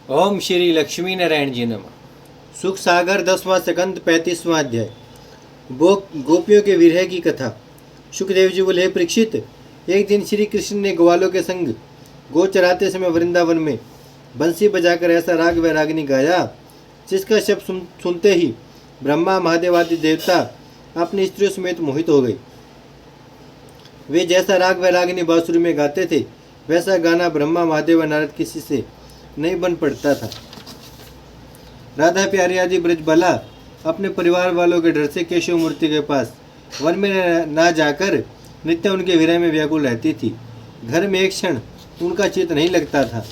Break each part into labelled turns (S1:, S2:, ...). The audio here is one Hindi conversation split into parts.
S1: ओम श्री लक्ष्मी नारायण जी नमः। सुख सागर 10वां स्कंद 35वां अध्याय। गोपियों के विरह की कथा। सुखदेव जी बोले, परीक्षित, एक दिन श्री कृष्ण ने ग्वालों के संग गो चराते समय वृंदावन में बंसी बजाकर ऐसा राग वैरागिनी गाया जिसका शब्द सुनते ही ब्रह्मा महादेव आदि देवता अपनी स्त्रियों समेत मोहित हो गए। वे जैसा राग वैरागिनी बांसुरी में गाते थे वैसा गाना ब्रह्मा महादेव नारद किसी से नहीं बन पड़ता था। राधा प्यारी आदि ब्रजबाला अपने परिवार वालों के डर से केशव मूर्ति के पास वन में ना जाकर नित्य उनके विरह में व्याकुल रहती थी। घर में एक क्षण उनका चित्त नहीं लगता था,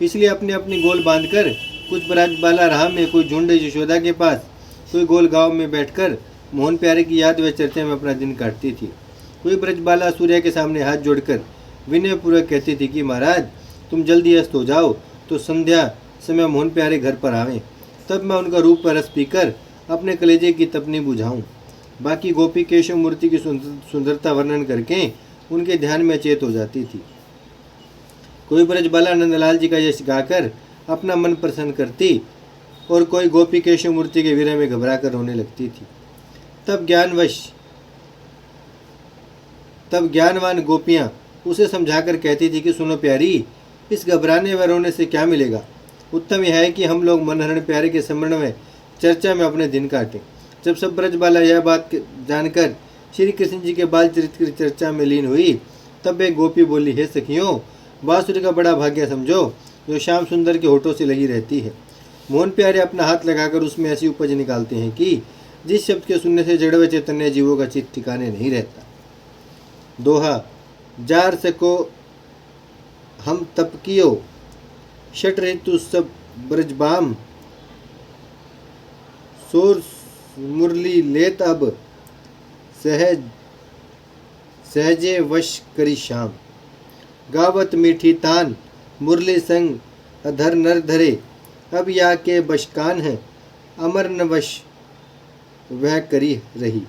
S1: इसलिए अपनी अपनी गोल बांधकर कुछ ब्रजबाला राह में, कोई झुंड यशोदा के पास, कोई गोल गांव में बैठकर मोहन प्यारे की याद व चर्चा में अपना दिन काटती थी। कोई ब्रजबाला सूर्य के सामने हाथ जोड़कर विनयपूर्वक कहती थी कि महाराज, तुम जल्दी अस्त हो जाओ तो संध्या समय मोहन प्यारे घर पर आवें, तब मैं उनका रूप रस पीकर अपने कलेजे की तपनी बुझाऊं। बाकी गोपी केशव मूर्ति की सुंदरता वर्णन करके उनके ध्यान में चेत हो जाती थी। कोई ब्रजबाला नंदलाल जी का यश गाकर अपना मन प्रसन्न करती और कोई गोपी केशव मूर्ति के विरह में घबरा कर रोने लगती थी। तब ज्ञानवान गोपियां उसे समझाकर कहती थी कि सुनो प्यारी, इस घबराने व रोने से क्या मिलेगा। उत्तम यह है कि हम लोग मनहरण प्यारे के स्मरण में चर्चा में अपने दिन काटें। जब सब ब्रजबाला यह बात जानकर श्री कृष्ण जी के बाल चरित्र की चर्चा में लीन हुई, तब एक गोपी बोली, हे सखियों, बांसुरी का बड़ा भाग्य समझो जो श्याम सुंदर के होठों से लगी रहती है। मोहन प्यारे अपना हाथ लगाकर उसमें ऐसी उपज निकालते हैं कि जिस शब्द के सुनने से जड़ व चैतन्य जीवों का चित्त ठिकाने नहीं रहता। दोहा। जार सको हम तप कियो, षट ऋतु सब ब्रजबाम, सोर मुरली लेत अब, सहजे वश करी शाम। गावत मीठी तान, मुरली संग अधर नर धरे, अब या के बशकान है, अमर न वश वह करी रही।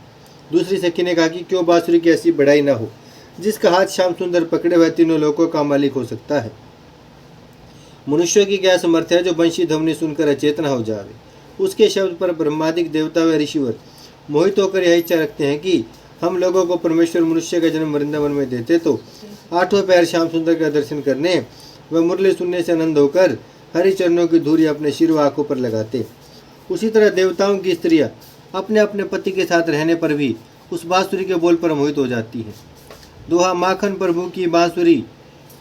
S1: दूसरी सखी ने कहा कि क्यों बांसुरी की ऐसी बढ़ाई न हो, जिसका हाथ श्याम सुंदर पकड़े हुए तीनों लोकों का मालिक हो सकता है। मनुष्यों की क्या समर्थ है जो बंशी ध्वनि सुनकर अचेतना हो जावे। उसके शब्द पर ब्रह्मादिक देवता व ऋषिवर मोहित होकर यह इच्छा रखते हैं कि हम लोगों को परमेश्वर मनुष्य का जन्म वृंदावन में देते तो आठों पैर श्याम सुंदर का दर्शन करने व मुरली सुनने से आनंद होकर हरि चरणों की धूरी अपने शिर व आंखों पर लगाते। उसी तरह देवताओं की स्त्रियां अपने अपने पति के साथ रहने पर भी उस बांसुरी के बोल पर मोहित हो जाती हैं। दोहा। माखन प्रभु की बांसुरी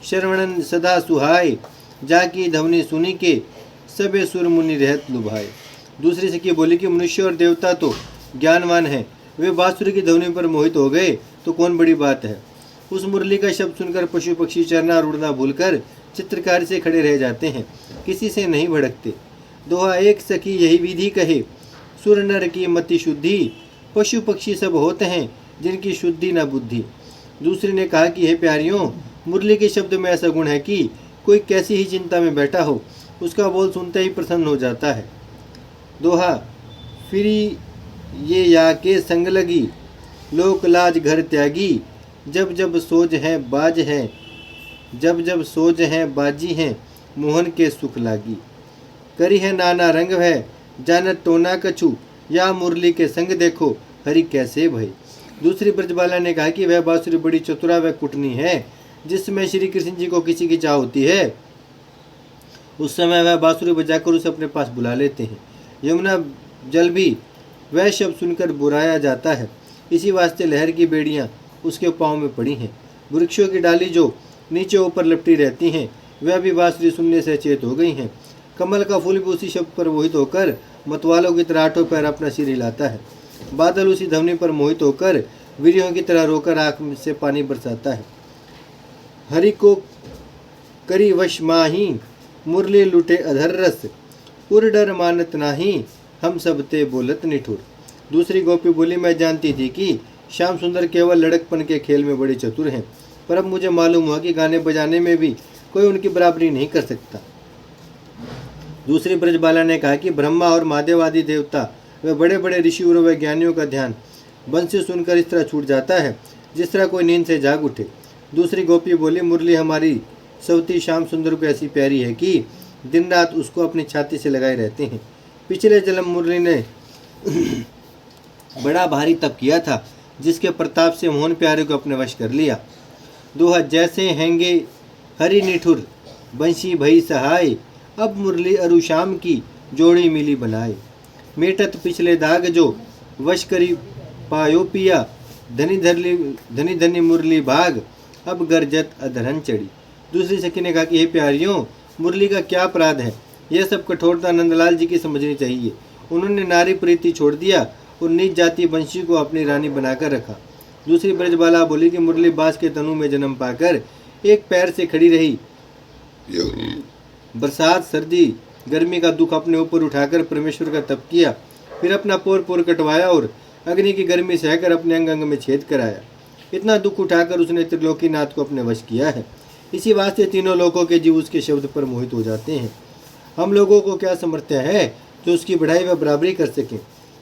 S1: श्रवणन सदा सुहाय, जाकी ध्वनि सुनी के सबे सुर मुनि रहत लुभाए। दूसरी सखी बोली कि मनुष्य और देवता तो ज्ञानवान हैं, वे बांसुरी की ध्वनि पर मोहित हो गए तो कौन बड़ी बात है। उस मुरली का शब्द सुनकर पशु पक्षी चरना और उड़ना भूलकर चित्रकारी से खड़े रह जाते हैं, किसी से नहीं भड़कते। दोहा। एक सखी यही विधि कहे, सुर नर की मति शुद्धि, पशु पक्षी सब होते हैं जिनकी शुद्धि न बुद्धि। दूसरी ने कहा कि हे प्यारियों, मुरली के शब्द में ऐसा गुण है कि कोई कैसी ही चिंता में बैठा हो उसका बोल सुनते ही प्रसन्न हो जाता है। दोहा। फिर ये या के संग लगी, लोक लाज घर त्यागी, जब जब सोज है बाज है, जब जब सोज है बाजी है, मोहन के सुख लागी। करी है नाना रंग है, जानत टोना कछु, या मुरली के संग देखो हरि कैसे भय। दूसरी ब्रजबाला ने कहा कि वह बांसुरी बड़ी चतुरा व कुटनी है। जिस समय श्री कृष्ण जी को किसी की चाह होती है उस समय वह बांसुरी बजाकर उसे अपने पास बुला लेते हैं। यमुना जल भी वह शब्द सुनकर बुराया जाता है, इसी वास्ते लहर की बेड़ियां उसके पाँव में पड़ी हैं। वृक्षों की डाली जो नीचे ऊपर लपटी रहती हैं वह भी बांसुरी सुनने से चेत हो गई हैं। कमल का फूल भी उसी शब्द पर मोहित होकर मतवालों की तरह आठों पैर अपना सिर हिलाता है। बादल उसी ध्वनि पर मोहित होकर वीरियों की तरह रोकर आँख से पानी बरसाता है। हरि को करी वश माही, मुरली लुटे अधर रस, उर डर मानत नाही, हम सब ते बोलत निठुर। दूसरी गोपी बोली, मैं जानती थी कि श्याम सुंदर केवल लड़कपन के खेल में बड़े चतुर हैं, पर अब मुझे मालूम हुआ कि गाने बजाने में भी कोई उनकी बराबरी नहीं कर सकता। दूसरी ब्रजबाला ने कहा कि ब्रह्मा और महादेव आदि देवता वे बड़े बड़े ऋषि और वैज्ञानियों का ध्यान बंसी सुनकर इस तरह छूट जाता है जिस तरह कोई नींद से जाग उठे। दूसरी गोपी बोली, मुरली हमारी सवती श्याम सुंदर को ऐसी प्यारी है कि दिन रात उसको अपनी छाती से लगाए रहते हैं। पिछले जन्म मुरली ने बड़ा भारी तप किया था, जिसके प्रताप से मोहन प्यारे को अपने वश कर लिया। दोहा, जैसे हैंगे हरि निठुर बंशी भई सहाय, अब मुरली अरु शाम की जोड़ी मिली बनाए। मेटत पिछले दाग जो वश करी पायो पिया, धनी धनी धनी मुरली भाग, अब गरजत अधरन चढ़ी। दूसरी सखी ने कहा कि हे प्यारियों, मुरली का क्या अपराध है? यह सब कठोरता नंदलाल जी की समझनी चाहिए। उन्होंने नारी प्रीति छोड़ दिया और नीच जाति वंशी को अपनी रानी बनाकर रखा। दूसरी ब्रजबाला बोली कि मुरली बांस के तनु में जन्म पाकर एक पैर से खड़ी रही। बरसात, सर्दी, गर्मी का दुख अपने ऊपर उठाकर परमेश्वर का तप किया, फिर अपना पोर पोर कटवाया और अग्नि की गर्मी सहकर अपने अंग अंग में छेद कराया। इतना दुख उठाकर उसने त्रिलोकीनाथ को अपने वश किया है। इसी वास्ते तीनों लोगों के जीव उसके शब्द पर मोहित हो जाते हैं। हम लोगों को क्या समर्थ्य है जो उसकी बढ़ाई व बराबरी कर सकें?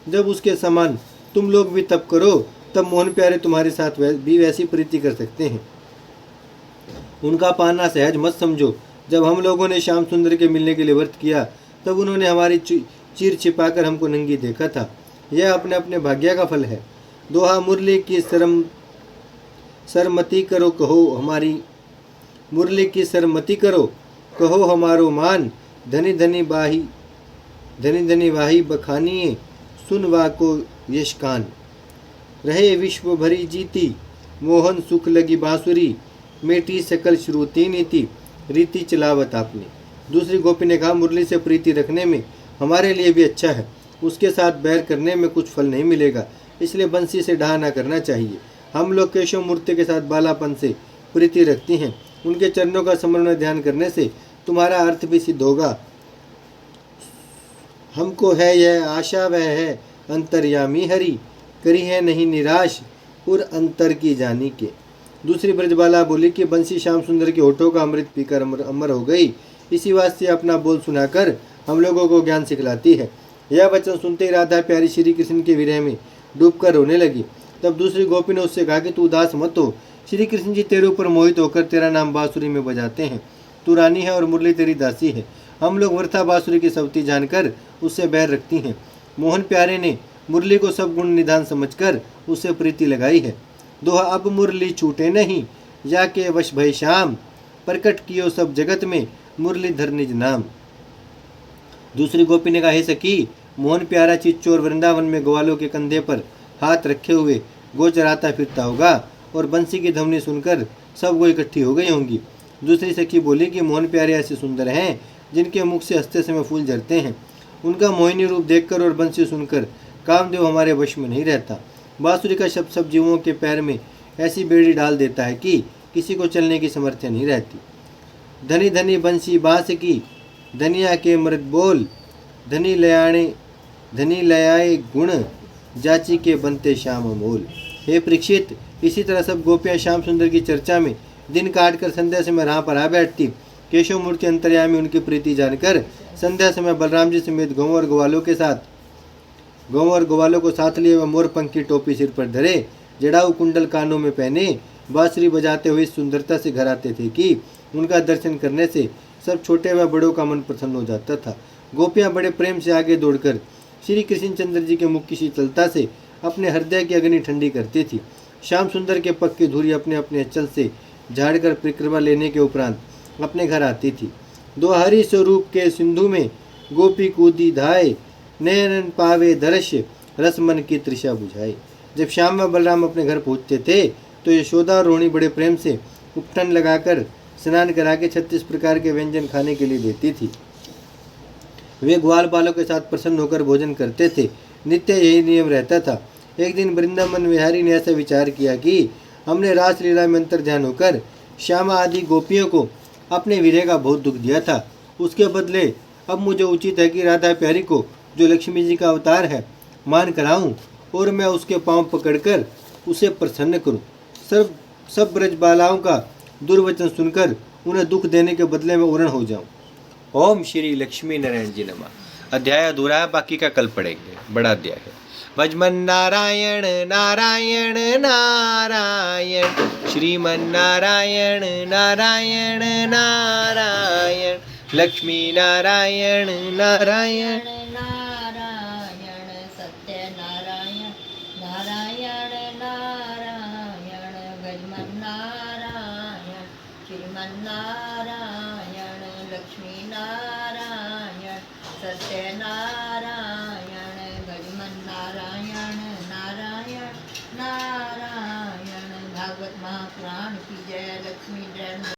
S1: जब उसके समान तुम लोग भी तप करो, तब मोहन प्यारे तुम्हारे साथ भी वैसी प्रीति कर सकते हैं। उनका पाना सहज मत समझो। जब हम लोगों ने श्याम सुंदर के मिलने के लिए व्रत किया, तब उन्होंने हमारी चीर छिपाकर हमको नंगी देखा था। यह अपने अपने भाग्य का फल है। दोहा, मुरली की सरमती करो कहो हमारी, मुरली की सरमती करो कहो हमारो मान, धनी धनी वाही बखानिए, सुन वाको यश कान। रहे विश्व भरी जीती, मोहन सुख लगी बांसुरी, मेटी सकल श्रुति नीति, रीति चलावत आपने। दूसरी गोपी ने कहा, मुरली से प्रीति रखने में हमारे लिए भी अच्छा है, उसके साथ बैर करने में कुछ फल नहीं मिलेगा, इसलिए बंसी से डाह न करना चाहिए। हम लोग केशव मूर्ति के साथ बालापन से प्रीति रखती हैं। उनके चरणों का स्मरण में ध्यान करने से तुम्हारा अर्थ भी सिद्ध होगा। हमको है यह आशा, वह है अंतर्यामी हरि, करी है नहीं निराश, पुर अंतर की जानी के। दूसरी ब्रजबाला बोली कि बंसी श्याम सुंदर के होठों का अमृत पीकर अमर हो गई। इसी वास्ते अपना बोल सुनाकर हम लोगों को ज्ञान सिखलाती है। यह वचन सुनते ही राधा प्यारी श्री कृष्ण के विरह में डूबकर रोने लगी। तब दूसरी गोपी ने उससे कहा कि तू उदास मत हो, श्री कृष्ण जी तेरे ऊपर मोहित होकर तेरा नाम बांसुरी में बजाते हैं। तू रानी है और मुरली तेरी दासी है। हम लोग वृथा बांसुरी की सवती जानकर उससे बैर रखती हैं। मोहन प्यारे ने मुरली को सब गुण निधान समझकर उससे प्रीति लगाई है। दोहा, अब मुरली छूटे नहीं, जाके वश भय श्याम, प्रकट कियो सब जगत में मुरलीधर निज नाम। दूसरी गोपी ने कहा, हे सखी, मोहन प्यारा चिच्चोर वृंदावन में ग्वालों के कंधे पर हाथ रखे हुए गो चराता फिरता होगा और बंसी की ध्वनि सुनकर सब गो इकट्ठी हो गई होंगी। दूसरी सखी बोली कि मोहन प्यारे ऐसे सुंदर हैं जिनके मुख से हंसते समय फूल झरते हैं। उनका मोहिनी रूप देखकर और बंसी सुनकर कामदेव हमारे वश में नहीं रहता। बांसुरी का शब्द सब जीवों के पैर में ऐसी बेड़ी डाल देता है कि किसी को चलने की समर्थ्य नहीं रहती। धनी धनी बंसी बांस की, धनिया के मृत बोल, धनी लयाए गुण, जाची के बनते श्याम अमोल। हे परीक्षित, इसी तरह सब गोपियां श्याम सुंदर की चर्चा में दिन काटकर संध्या समय राह पर आ बैठती। केशव मूर्ति अंतर्यामी उनकी प्रीति जानकर संध्या समय बलराम जी समेत गौं और ग्वालों को साथ लिए वह मोर पंख की टोपी सिर पर धरे, जड़ाऊ कुंडल कानों में पहने, बांसुरी बजाते हुए इस सुंदरता से घर आते थे कि उनका दर्शन करने से सब छोटे व बड़ों का मन प्रसन्न हो जाता था। गोपियां बड़े प्रेम से आगे दौड़कर श्री कृष्ण चंद्र जी के मुख की शीतलता से अपने हृदय की अग्नि ठंडी करती थी। श्याम सुंदर के पग की धूरी अपने अपने अंचल से झाड़कर परिक्रमा लेने के उपरांत अपने घर आती थी। दो हरि स्वरूप के सिंधु में गोपी कूदी धाए, नयन पावे दर्श, रस मन की तृषा बुझाए। जब श्याम व बलराम अपने घर पहुंचते थे तो यशोदा और रोहिणी बड़े प्रेम से उपटन लगाकर स्नान करा के 36 प्रकार के व्यंजन खाने के लिए देती थी। वे ग्वाल बालों के साथ प्रसन्न होकर भोजन करते थे। नित्य यही नियम रहता था। एक दिन वृंदावन विहारी ने ऐसा विचार किया कि हमने रासलीला में अंतर ध्यान होकर श्यामा आदि गोपियों को अपने विरह का बहुत दुख दिया था। उसके बदले अब मुझे उचित है कि राधा प्यारी को, जो लक्ष्मी जी का अवतार है, मान कराऊं और मैं उसके पांव पकड़कर उसे प्रसन्न करूं। सब ब्रजबालाओं का दुर्वचन सुनकर उन्हें दुख देने के बदले में उरण हो जाऊं। ओम श्री लक्ष्मी नारायण जी नमः। अध्याय अधूरा है, बाकी का कल पढ़ेंगे। बड़ा अध्याय है। भजमन नारायण नारायण नारायण, श्रीमन नारायण नारायण नारायण, લક્ષ્મી નારાયણ નારાયણ
S2: નારાયણ સત્યનારાયણ નારાયણ નારાયણ ગજમન નારાયણ શ્રીમન નારાયણ લક્ષ્મી નારાયણ સત્યનારાયણ